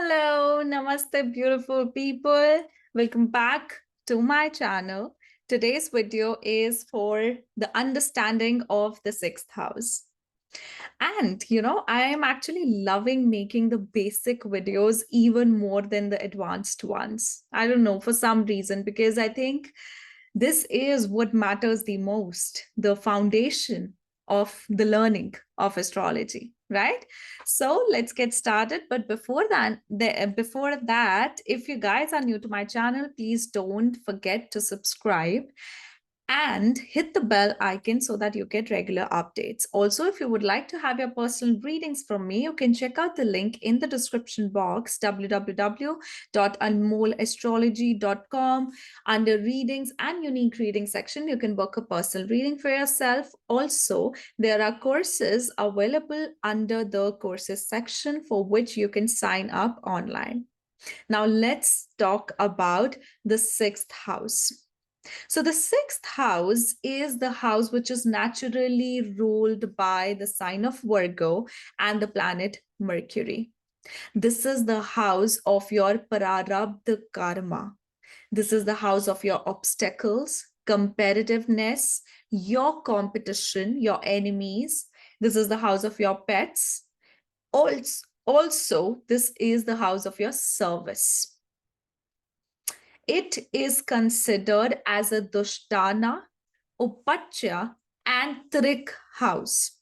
Hello, namaste, beautiful people. Welcome back to my channel. Today's video is for the understanding of the sixth house. And I am actually loving making the basic videos even more than the advanced ones. I don't know, for some reason, because I think this is what matters the most, the foundation of the learning of astrology, right? So let's get started. But before that, if you guys are new to my channel, please don't forget to subscribe and hit the bell icon so that you get regular updates. Also, if you would like to have your personal readings from me, you can check out the link in the description box, www.anmollastrology.com. Under readings and unique reading section, you can book a personal reading for yourself. Also, there are courses available under the courses section for which you can sign up online. Now, let's talk about the sixth house. So the sixth house is the house which is naturally ruled by the sign of Virgo and the planet Mercury. This is the house of your Prarabdha karma. This is the house of your obstacles, competitiveness, your competition, your enemies. This is the house of your pets. Also, this is the house of your service. It is considered as a Dushtana, Upachya, and Trik house.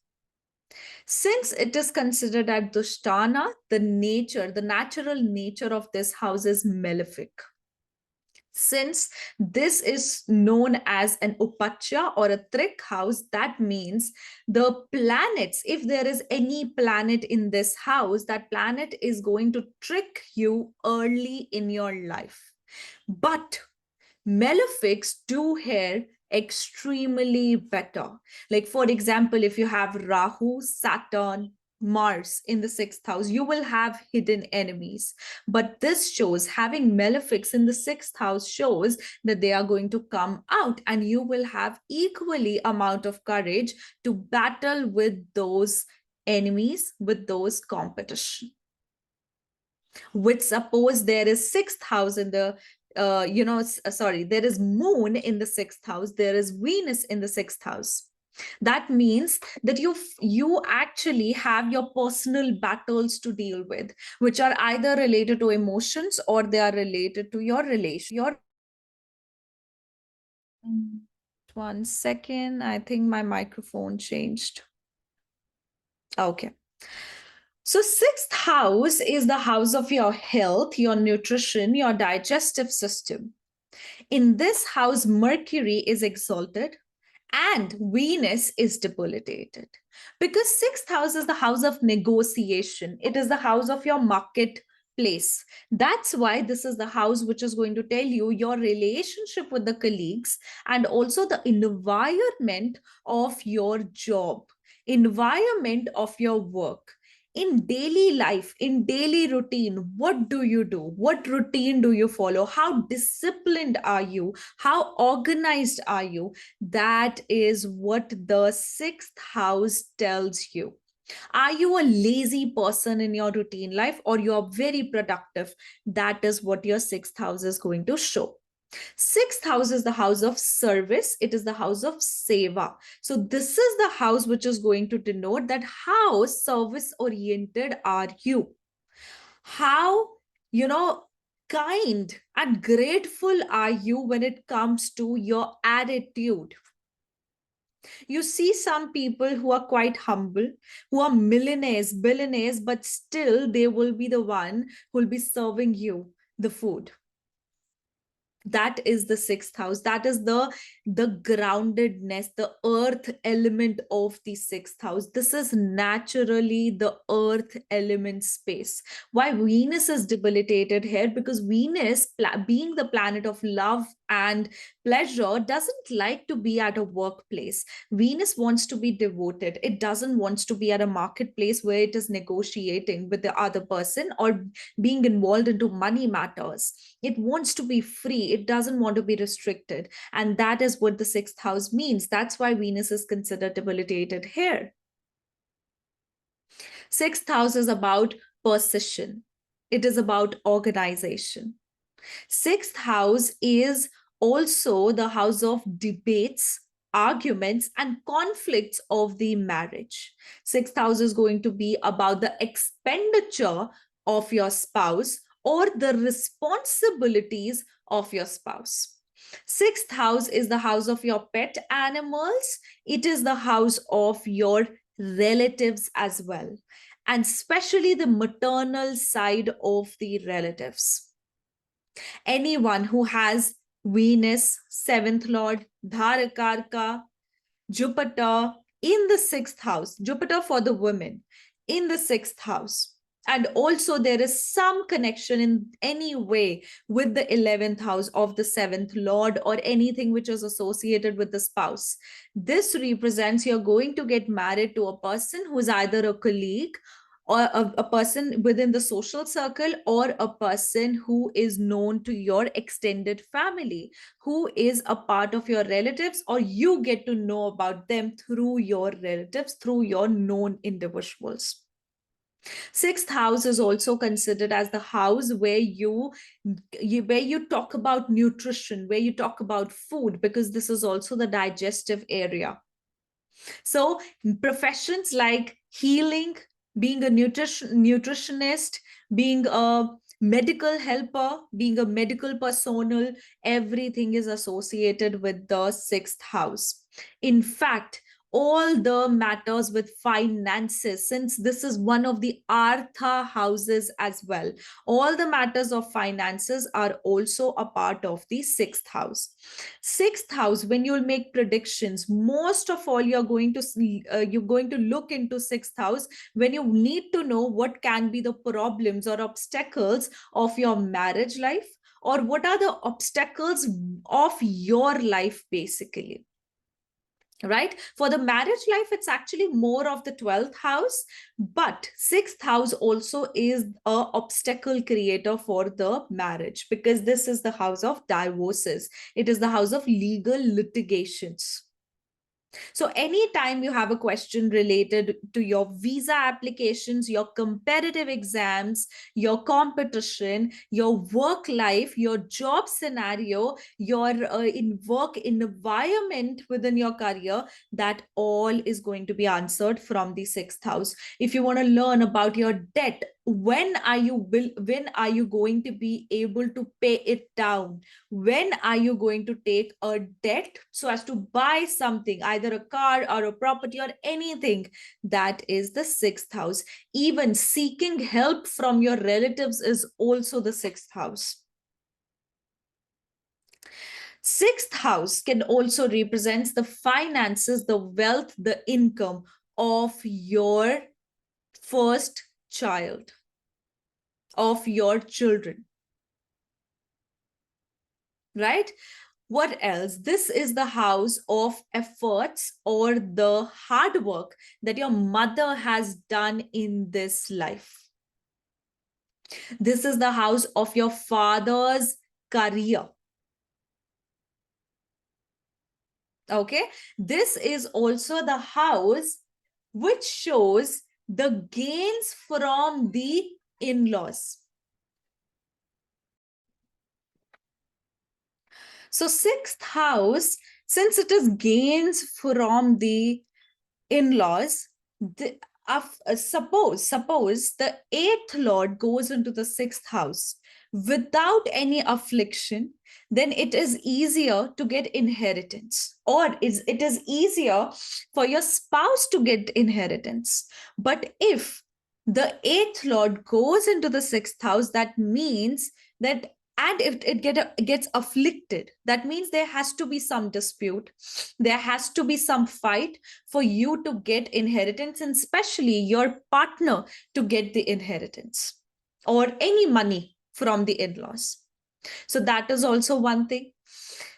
Since it is considered as Dushtana, the natural nature of this house is malefic. Since this is known as an Upachya or a Trik house, that means the planets, if there is any planet in this house, that planet is going to trick you early in your life. But malefics do here extremely better. Like, for example, if you have Rahu, Saturn, Mars in the sixth house, you will have hidden enemies. But this shows having malefics in the sixth house shows that they are going to come out, and you will have equally amount of courage to battle with those enemies, with those competition. Which suppose there is sixth house in the there is moon in the sixth house, there is Venus in the sixth house. That means that you actually have your personal battles to deal with, which are either related to emotions or they are related to your relation. One second, I think my microphone changed. Okay. So sixth house is the house of your health, your nutrition, your digestive system. In this house, Mercury is exalted and Venus is debilitated. Because sixth house is the house of negotiation. It is the house of your marketplace. That's why this is the house which is going to tell you your relationship with the colleagues and also the environment of your job, environment of your work. In daily life, in daily routine, what do you do? What routine do you follow? How disciplined are you? How organized are you? That is what the sixth house tells you. Are you a lazy person in your routine life, or you are very productive? That is what your sixth house is going to show. Sixth house is the house of service. It is the house of seva. So this is the house which is going to denote that how service oriented are you? How, kind and grateful are you when it comes to your attitude? You see some people who are quite humble, who are millionaires, billionaires, but still they will be the one who will be serving you the food. That is the sixth house. That is the groundedness, the earth element of the sixth house. This is naturally the earth element space. Why Venus is debilitated here? Because Venus, being the planet of love and pleasure, doesn't like to be at a workplace. Venus wants to be devoted. It doesn't want to be at a marketplace where it is negotiating with the other person or being involved into money matters. It wants to be free. It doesn't want to be restricted. And that is what the sixth house means. That's why Venus is considered debilitated here. Sixth house is about possession. It is about organization. Sixth house is also the house of debates, arguments, and conflicts of the marriage. Sixth house is going to be about the expenditure of your spouse or the responsibilities of your spouse. Sixth house is the house of your pet animals. It is the house of your relatives as well, and especially the maternal side of the relatives. Anyone who has Venus, seventh lord, Dharakarka, Jupiter in the sixth house, Jupiter for the women in the sixth house. And also, there is some connection in any way with the 11th house of the seventh lord or anything which is associated with the spouse. This represents you're going to get married to a person who is either a colleague or a person within the social circle, or a person who is known to your extended family, who is a part of your relatives, or you get to know about them through your relatives, through your known individuals. Sixth house is also considered as the house where you talk about nutrition, where you talk about food, because this is also the digestive area. So professions like healing, being a nutritionist, being a medical helper, being a medical personnel, everything is associated with the sixth house. In fact, all the matters with finances, since this is one of the Artha houses as well, all the matters of finances are also a part of the sixth house. Sixth house, when you'll make predictions, most of all you're going to look into sixth house when you need to know what can be the problems or obstacles of your marriage life, or what are the obstacles of your life basically. Right? For the marriage life, it's actually more of the 12th house, but sixth house also is a obstacle creator for the marriage, because this is the house of divorces. It is the house of legal litigations. So anytime you have a question related to your visa applications, your competitive exams, your competition, your work life, your job scenario, your in work environment within your career, that all is going to be answered from the sixth house. If you want to learn about your debt, when are you going to be able to pay it down? When are you going to take a debt so as to buy something, either a car or a property or anything? That is the sixth house. Even seeking help from your relatives is also the sixth house. Sixth house can also represent the finances, the wealth, the income of your first child, of your children. Right? What else? This is the house of efforts or the hard work that your mother has done in this life. This is the house of your father's career. Okay. This is also the house which shows the gains from the in-laws. So sixth house, since it is gains from the in-laws, suppose the eighth lord goes into the sixth house without any affliction, then it is easier to get inheritance, or it is easier for your spouse to get inheritance. But if the eighth lord goes into the sixth house, that means that, and if it gets afflicted, that means there has to be some dispute, there has to be some fight for you to get inheritance, and especially your partner to get the inheritance or any money from the in-laws. So that is also one thing.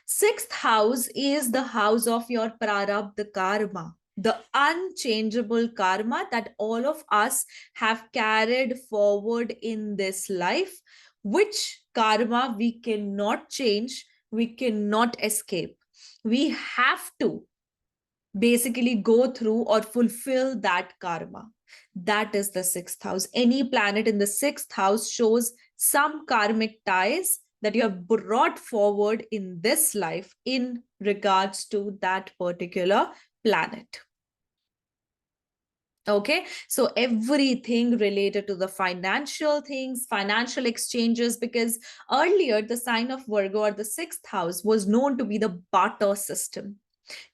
Sixth house is the house of your Prarabdha karma, the unchangeable karma that all of us have carried forward in this life, which karma we cannot change, we cannot escape. We have to basically go through or fulfill that karma. That is the sixth house. Any planet in the sixth house shows some karmic ties that you have brought forward in this life in regards to that particular planet. Okay, so everything related to the financial things, financial exchanges, because earlier the sign of Virgo or the sixth house was known to be the barter system.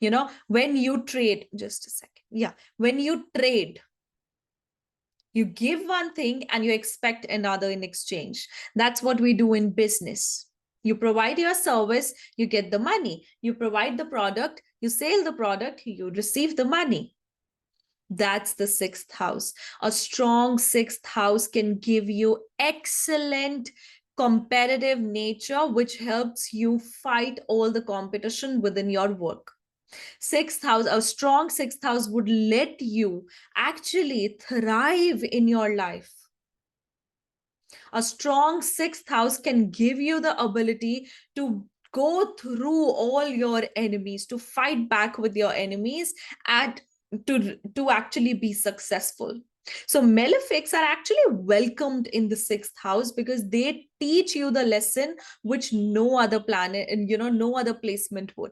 You know, when you trade, just a second. Yeah, when you trade, you give one thing and you expect another in exchange. That's what we do in business. You provide your service, you get the money. You provide the product, you sell the product, you receive the money. That's the sixth house. A strong sixth house can give you excellent competitive nature, which helps you fight all the competition within your work. Sixth house, a strong sixth house would let you actually thrive in your life. A strong sixth house can give you the ability to go through all your enemies, to fight back with your enemies, and to actually be successful. So malefics are actually welcomed in the sixth house because they teach you the lesson which no other planet and no other placement would.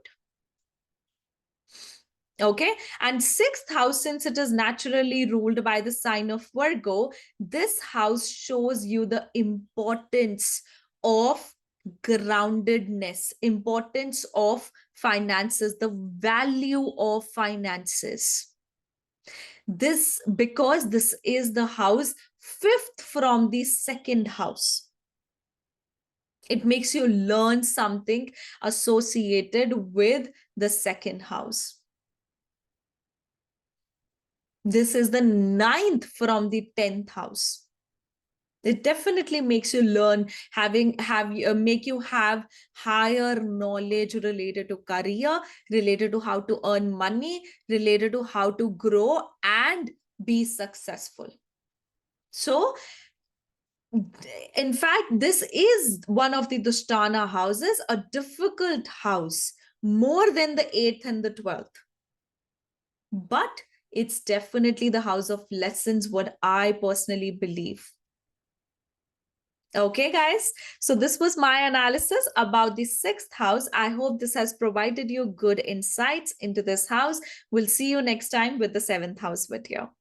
Okay, and sixth house, since it is naturally ruled by the sign of Virgo, this house shows you the importance of groundedness, importance of finances, the value of finances. This, because this is the house fifth from the second house, it makes you learn something associated with the second house. This is the ninth from the 10th house. It definitely makes you learn, make you have higher knowledge related to career, related to how to earn money, related to how to grow and be successful. So, in fact, this is one of the Dushtana houses, a difficult house, more than the 8th and the 12th. But it's definitely the house of lessons, what I personally believe. Okay, guys. So this was my analysis about the sixth house. I hope this has provided you good insights into this house. We'll see you next time with the seventh house video.